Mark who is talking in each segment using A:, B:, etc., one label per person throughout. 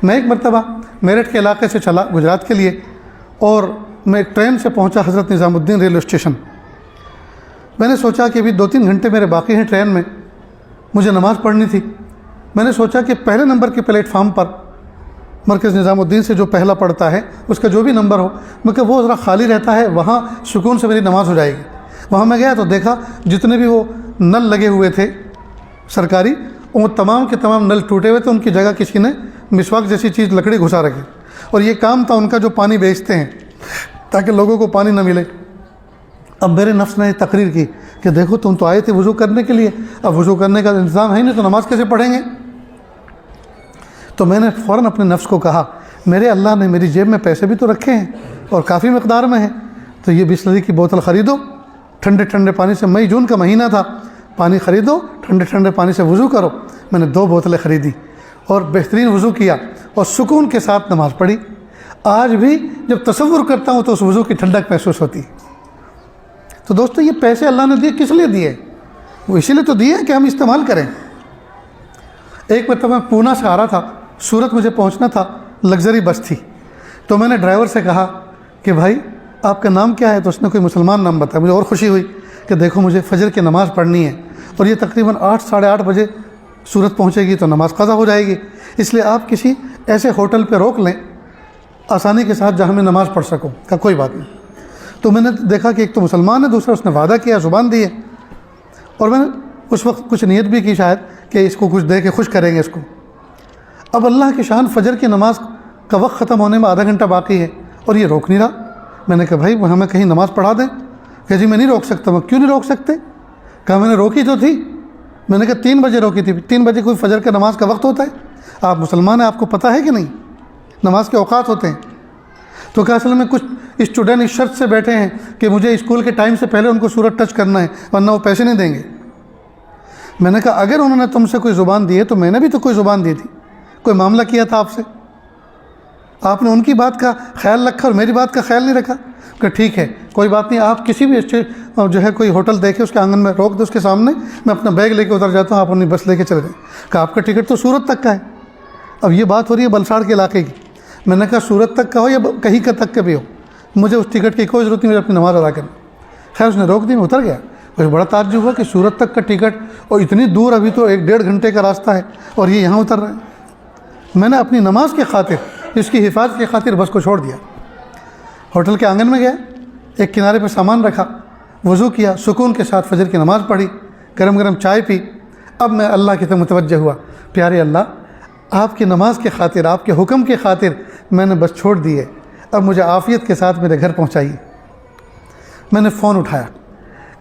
A: میں ایک مرتبہ میرٹھ کے علاقے سے چلا گجرات کے لیے، اور میں ٹرین سے پہنچا حضرت نظام الدین ریلوے اسٹیشن۔ میں نے سوچا کہ ابھی 2-3 گھنٹے میرے باقی ہیں ٹرین میں، مجھے نماز پڑھنی تھی۔ میں نے سوچا کہ پہلے نمبر کے پلیٹ فارم پر مرکز نظام الدین سے جو پہلا پڑتا ہے اس کا جو بھی نمبر ہو، میں کہ وہ ذرا خالی رہتا ہے، وہاں سکون سے میری نماز ہو جائے گی۔ وہاں میں گیا تو دیکھا جتنے بھی وہ نل لگے ہوئے تھے سرکاری، وہ تمام کے تمام نل ٹوٹے ہوئے تھے، ان کی جگہ کسی نے مسواک جیسی چیز لکڑی گھسا رکھی، اور یہ کام تھا ان کا جو پانی بیچتے ہیں تاکہ لوگوں کو پانی نہ ملے۔ اب میرے نفس نے تقریر کی کہ دیکھو تم تو آئے تھے وضو کرنے کے لیے، اب وضو کرنے کا انتظام ہے نہیں تو نماز کیسے پڑھیں گے؟ تو میں نے فوراً اپنے نفس کو کہا میرے اللہ نے میری جیب میں پیسے بھی تو رکھے ہیں اور کافی مقدار میں ہیں، تو یہ بسلری کی بوتل خریدو، ٹھنڈے ٹھنڈے پانی سے، مئی جون کا مہینہ تھا، پانی خریدو، ٹھنڈے ٹھنڈے پانی سے وضو کرو۔ میں نے 2 بوتلیں خریدی اور بہترین وضو کیا اور سکون کے ساتھ نماز پڑھی۔ آج بھی جب تصور کرتا ہوں تو اس وضو کی ٹھنڈک محسوس ہوتی۔ تو دوستو یہ پیسے اللہ نے دیے کس لیے دیے؟ وہ اسی لیے تو دیے کہ ہم استعمال کریں۔ ایک مرتبہ میں پونا سے آ رہا تھا، سورت مجھے پہنچنا تھا، لگژری بس تھی، تو میں نے ڈرائیور سے کہا کہ بھائی آپ کا نام کیا ہے؟ تو اس نے کوئی مسلمان نام بتایا۔ مجھے اور خوشی ہوئی کہ دیکھو مجھے فجر کی نماز پڑھنی ہے اور یہ تقریباً 8 ساڑھے 8 بجے سورت پہنچے گی تو نماز قضا ہو جائے گی، اس لیے آپ کسی ایسے ہوٹل پہ روک لیں آسانی کے ساتھ جہاں میں نماز پڑھ سکوں۔ کہا کوئی بات نہیں۔ تو میں نے دیکھا کہ ایک تو مسلمان ہے، دوسرا اس نے وعدہ کیا، زبان دی ہے، اور میں نے اس وقت کچھ نیت بھی کی شاید کہ اس کو کچھ دے کے خوش کریں گے اس کو۔ اب اللہ کی شان، فجر کی نماز کا وقت ختم ہونے میں آدھا گھنٹہ باقی ہے اور یہ روک نہیں رہا۔ میں نے کہا بھائی ہمیں کہیں نماز پڑھا دیں۔ کہ جی میں نہیں روک سکتا۔ میں کیوں نہیں روک سکتے؟ کہا میں نے روکی تو تھی۔ میں نے کہا 3 بجے روکی تھی۔ 3 بجے کوئی فجر کا نماز کا وقت ہوتا ہے؟ آپ مسلمان ہیں، آپ کو پتہ ہے کہ نہیں نماز کے اوقات ہوتے ہیں؟ تو کہا اصل میں کچھ اسٹوڈنٹ اس شرط سے بیٹھے ہیں کہ مجھے اسکول کے ٹائم سے پہلے ان کو سورت ٹچ کرنا ہے ورنہ وہ پیسے نہیں دیں گے۔ میں نے کہا اگر انہوں نے تم سے کوئی زبان دی ہے تو میں نے بھی تو کوئی زبان دی تھی، کوئی معاملہ کیا تھا آپ سے، آپ نے ان کی بات کا خیال رکھا اور میری بات کا خیال نہیں رکھا۔ کہ ٹھیک ہے کوئی بات نہیں، آپ کسی بھی جو ہے کوئی ہوٹل دیکھے اس کے آنگن میں روک دو اس کے سامنے، میں اپنا بیگ لے کے اتر جاتا ہوں، آپ اپنی بس لے کے چلے جائیں۔ کہ آپ کا ٹکٹ تو سورت تک کا ہے۔ اب یہ بات ہو رہی ہے بلساڑ کے علاقے کی۔ میں نے کہا سورت تک کا ہو یا کہیں کا تک کا بھی ہو، مجھے اس ٹکٹ کی کوئی ضرورت نہیں، مجھے اپنی نماز ادا کرنا۔ خیر اس نے روک دی، میں اتر گیا۔ مجھے بڑا تعجب ہوا کہ سورت تک کا ٹکٹ اور اتنی دور، ابھی تو 1-1.5 گھنٹے کا راستہ ہے اور یہ یہاں اتر رہے ہیں۔ میں نے اپنی نماز کی خاطر، اس کی حفاظت کی خاطر بس کو چھوڑ دیا۔ ہوٹل کے آنگن میں گیا، ایک کنارے پہ سامان رکھا، وضو کیا، سکون کے ساتھ فجر کی نماز پڑھی، گرم گرم چائے پی۔ اب میں اللہ کی طرف متوجہ ہوا، پیارے اللہ آپ کی نماز کے خاطر، آپ کے حکم کی خاطر میں نے بس چھوڑ دی ہے، اب مجھے عافیت کے ساتھ میرے گھر پہنچائیے۔ میں نے فون اٹھایا،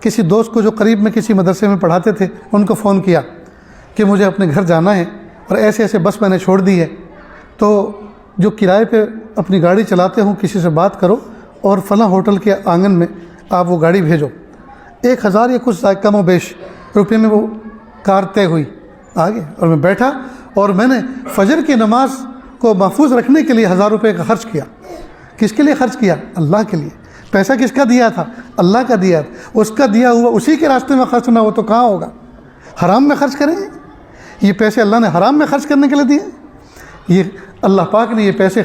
A: کسی دوست کو جو قریب میں کسی مدرسے میں پڑھاتے تھے ان کو فون کیا کہ مجھے اپنے گھر جانا ہے اور ایسے ایسے بس میں نے چھوڑ دی ہے، تو جو کرائے پہ اپنی گاڑی چلاتے ہوں کسی سے بات کرو اور فلاں ہوٹل کے آنگن میں آپ وہ گاڑی بھیجو۔ 1000 یا کچھ کم و بیش روپے میں وہ کار طے ہوئی آگے، اور میں بیٹھا اور میں نے فجر کی نماز کو محفوظ رکھنے کے لیے 1000 روپے کا خرچ کیا۔ کس کے لیے خرچ کیا؟ اللہ کے لیے۔ پیسہ کس کا دیا تھا؟ اللہ کا دیا تھا۔ اس کا دیا ہوا اسی کے راستے میں خرچ نہ ہو تو کہاں ہوگا؟ حرام میں خرچ کریں گے؟ یہ پیسے اللہ نے حرام میں خرچ کرنے کے لیے دیے؟ یہ اللہ پاک نے یہ پیسے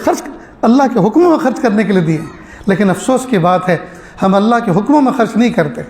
A: اللہ کے حکموں میں خرچ کرنے کے لیے دیے، لیکن افسوس کی بات ہے ہم اللہ کے حکموں میں خرچ نہیں کرتے۔